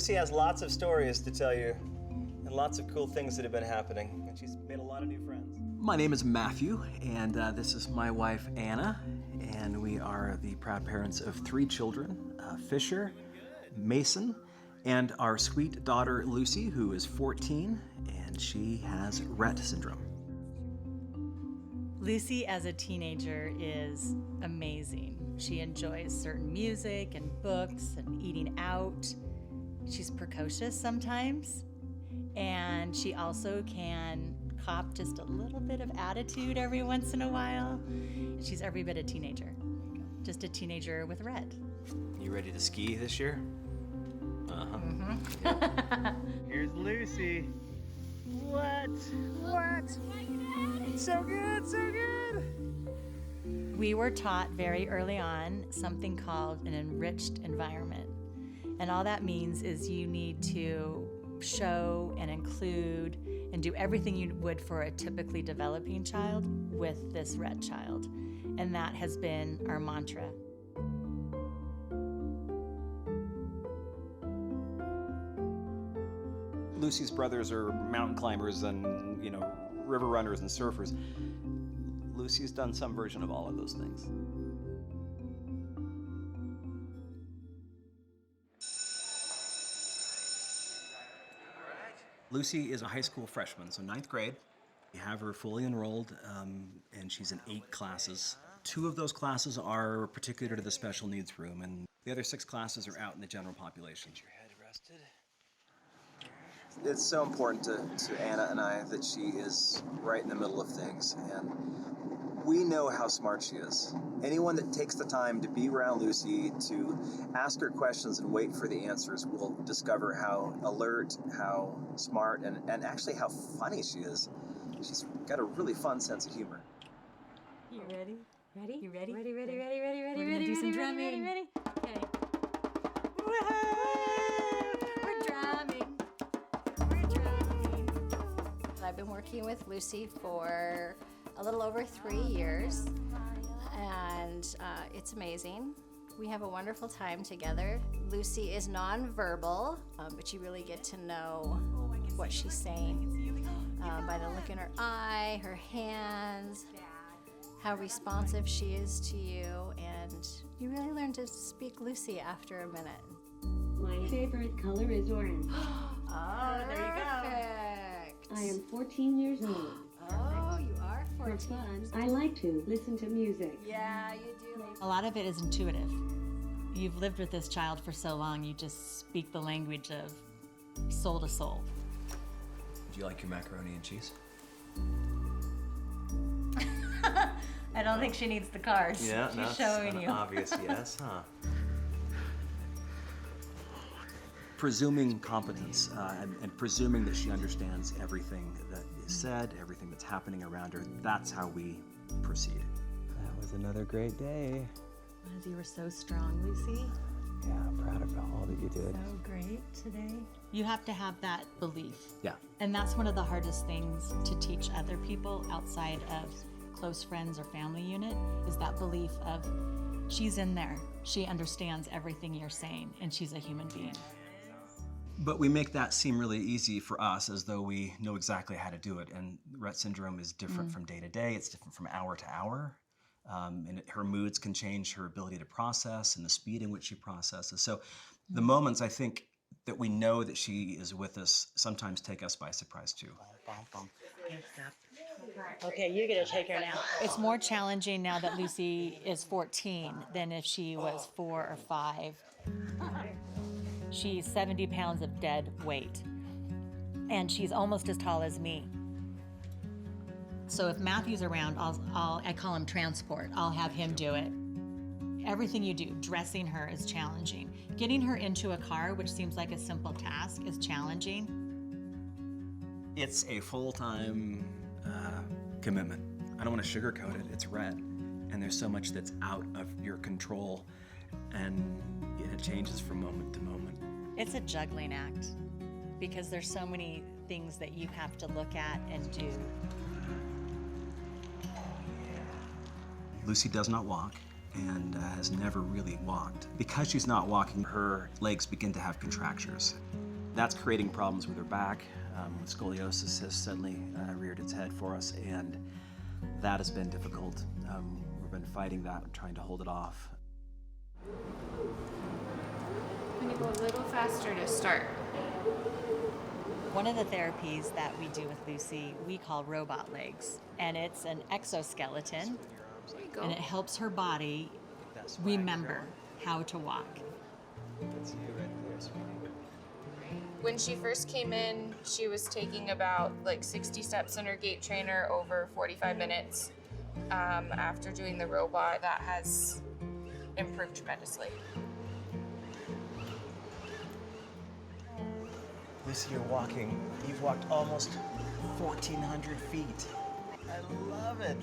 Lucy has lots of stories to tell you and lots of cool things that have been happening, and she's made a lot of new friends. My name is Matthew, and this is my wife, Anna, and we are the proud parents of 3 children, Fisher, Mason, and our sweet daughter, Lucy, who is 14, and she has Rett syndrome. Lucy as a teenager is amazing. She enjoys certain music and books and eating out. She's precocious sometimes, and she also can cop just a little bit of attitude every once in a while. She's every bit a teenager, just a teenager with Rett. You ready to ski this year? Uh-huh. Mm-hmm. Yep. Here's Lucy. What? So good, so good! We were taught very early on something called an enriched environment. And all that means is you need to show and include and do everything you would for a typically developing child with this Rett child. And that has been our mantra. Lucy's brothers are mountain climbers and, river runners and surfers. Lucy's done some version of all of those things. Lucy is a high school freshman, so 9th grade. We have her fully enrolled, and she's in 8 classes. 2 of those classes are particular to the special needs room, and the other 6 classes are out in the general population. Get your head rested. It's so important to Anna and I that she is right in the middle of things, and we know how smart she is. Anyone that takes the time to be around Lucy, to ask her questions and wait for the answers, will discover how alert, how smart, and actually how funny she is. She's got a really fun sense of humor. You ready? Ready? You ready? Ready. We're gonna do some drumming. Ready. Okay. We're drumming. I've been working with Lucy for a little over 3 years, and it's amazing. We have a wonderful time together. Lucy is nonverbal, but you really get to know what she's saying by the look in her eye, her hands, how responsive she is to you, and you really learn to speak Lucy after a minute. My favorite color is orange. Oh, there you go. Perfect. I am 14 years old. Oh, you are For 14. fun, I like to listen to music. Yeah, you do. A lot of it is intuitive. You've lived with this child for so long, you just speak the language of soul to soul. Do you like your macaroni and cheese? I don't think she needs the cards. She's showing you. Obvious yes, huh? Presuming competence and presuming that she understands everything that is said, everything that's happening around her, that's how we proceed. That was another great day. Because you were so strong, Lucy. Yeah, I'm proud of all that you did. So great today. You have to have that belief. Yeah. And that's one of the hardest things to teach other people outside of close friends or family unit, is that belief of she's in there. She understands everything you're saying, and she's a human being. But we make that seem really easy for us, as though we know exactly how to do it. And Rett syndrome is different from day to day. It's different from hour to hour. Her moods can change her ability to process and the speed in which she processes. So the moments, I think, that we know that she is with us sometimes take us by surprise too. Okay, you get to take her now. It's more challenging now that Lucy is 14 than if she was 4 or 5. She's 70 pounds of dead weight, and she's almost as tall as me. So if Matthew's around, I call him transport. I'll have him do it. Everything you do, dressing her is challenging. Getting her into a car, which seems like a simple task, is challenging. It's a full-time commitment. I don't want to sugarcoat it. It's Rett, and there's so much that's out of your control, and it changes from moment to moment. It's a juggling act because there's so many things that you have to look at and do. Lucy does not walk. and has never really walked. Because she's not walking, her legs begin to have contractures. That's creating problems with her back. Scoliosis has suddenly reared its head for us, and that has been difficult. We've been fighting that, trying to hold it off. I'm gonna go a little faster to start. One of the therapies that we do with Lucy, we call robot legs, and it's an exoskeleton, There you go. and it helps her body remember how to walk. That's you right there, sweetie. When she first came in, she was taking about like 60 steps in her gait trainer over 45 minutes. After doing the robot, that has improved tremendously. Lucy, you've walked almost 1,400 feet. I love it.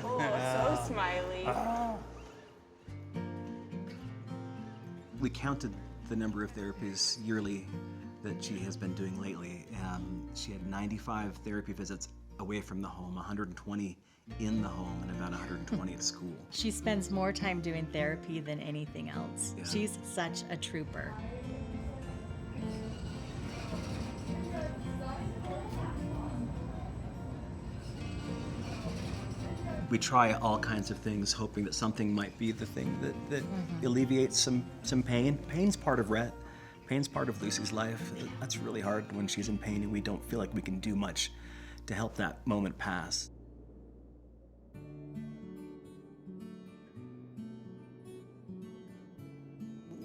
Oh, so smiley. We counted the number of therapies yearly that she has been doing lately. She had 95 therapy visits away from the home, 120 in the home, and about 120 at school. She spends more time doing therapy than anything else. Yeah. She's such a trooper. We try all kinds of things, hoping that something might be the thing that alleviates some pain. Pain's part of Rett. Pain's part of Lucy's life. That's really hard when she's in pain and we don't feel like we can do much to help that moment pass.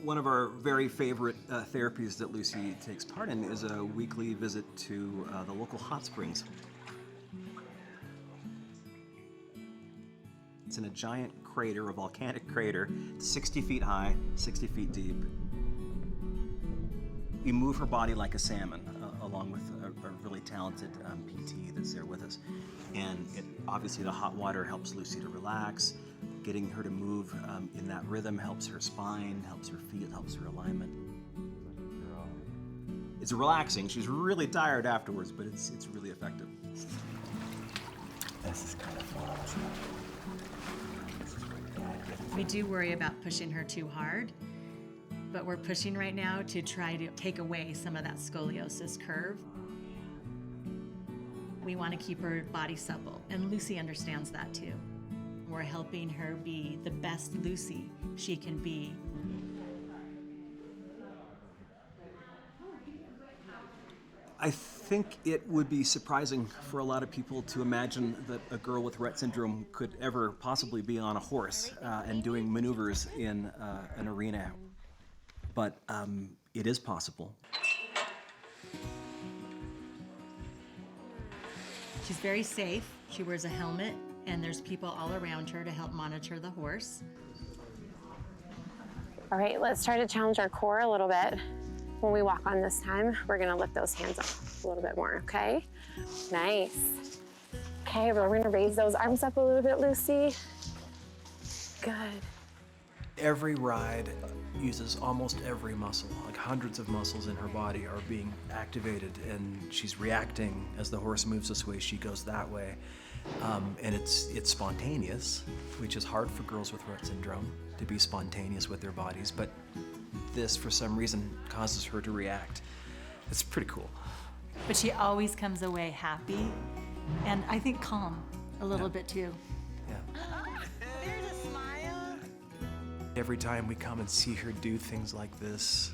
One of our very favorite therapies that Lucy takes part in is a weekly visit to the local hot springs. It's in a giant crater, a volcanic crater, 60 feet high, 60 feet deep. We move her body like a salmon, along with a really talented PT that's there with us. And obviously the hot water helps Lucy to relax. Getting her to move in that rhythm helps her spine, helps her feet, helps her alignment. It's relaxing. She's really tired afterwards, but it's really effective. This is kind of fun. We do worry about pushing her too hard, but we're pushing right now to try to take away some of that scoliosis curve. We want to keep her body supple, and Lucy understands that too. We're helping her be the best Lucy she can be. I think it would be surprising for a lot of people to imagine that a girl with Rett syndrome could ever possibly be on a horse and doing maneuvers in an arena. But it is possible. She's very safe. She wears a helmet, and there's people all around her to help monitor the horse. All right, let's try to challenge our core a little bit. When we walk on this time, we're gonna lift those hands up a little bit more, okay? Nice. Okay, we're gonna raise those arms up a little bit, Lucy. Good. Every ride uses almost every muscle, like hundreds of muscles in her body are being activated, and she's reacting as the horse moves this way, she goes that way. And it's spontaneous, which is hard for girls with Rett syndrome, to be spontaneous with their bodies, but this, for some reason, causes her to react. It's pretty cool. But she always comes away happy, and I think calm a little bit too. Yeah. There's a smile. Every time we come and see her do things like this,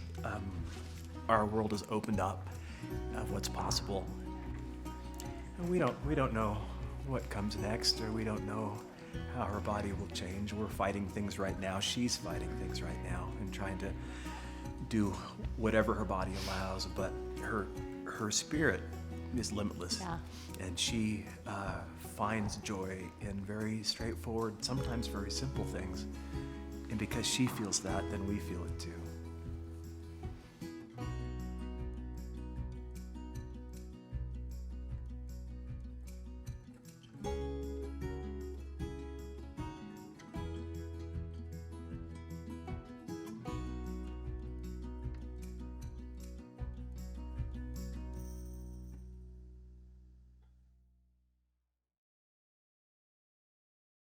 our world is opened up of what's possible. And we don't know what comes next, or we don't know how her body will change. We're fighting things right now. She's fighting things right now and trying to do whatever her body allows, but her spirit is limitless. Yeah. And she finds joy in very straightforward, sometimes very simple things. And because she feels that, then we feel it too.